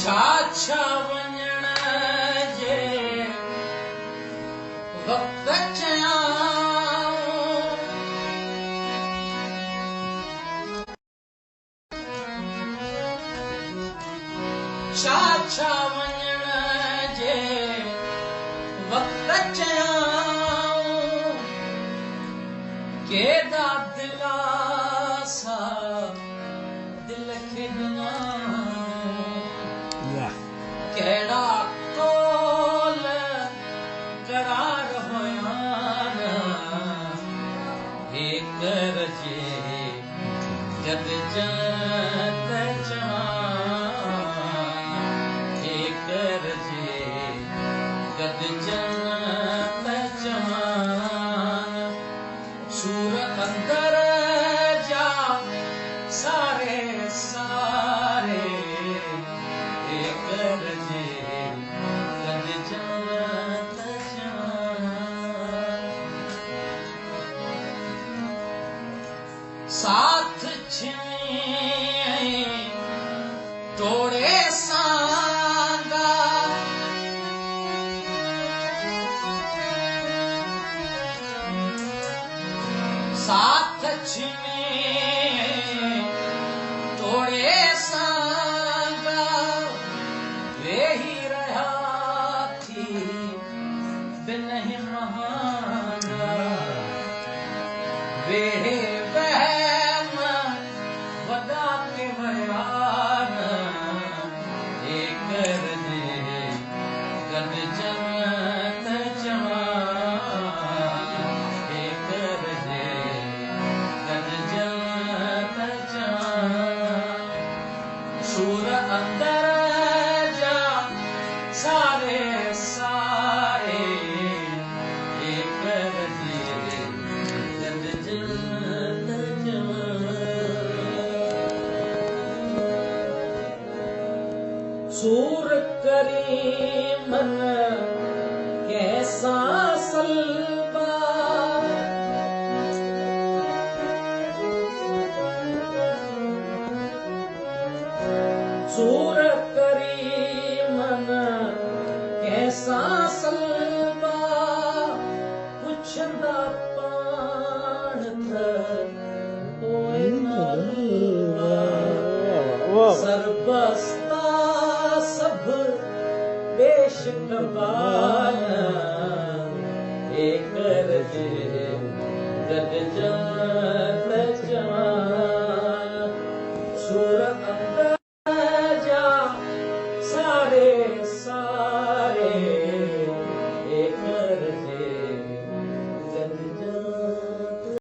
छा वञण जे वक़्त चयाऊं, छा वञण जे वक़्त चयाऊं, केॾा दिलासा दिल खे ॾिना, कहिड़ा कौल करार हुया हे कर जे गॾिजण त चवां, हे कर जे गॾिजण त चवां, सूर अंदर जा सारे सारे हे कर जे गॾिजण त चवां, साथ छिनी तोड़े सांगा, साथ छिनी तोड़े सांगा, वेही रहा थी बिन ही महांगा, वेड़े वहम वॾा के वयान, हे कर जे गॾिजण त चवां, हे कर जे गॾिजण त चवां, सूर अंदर जा सारे सारे हे कर जे गॾिजण त चवां, सूर करीमन कैसा सलबा, सूर करीमन कैसा सलबा, पुछंदा पाण त पोइ नलबा, सरबस्ता सब पेश कबान, हे कर जे गॾिजण त चवां, सूर अंदर जा सारे सारे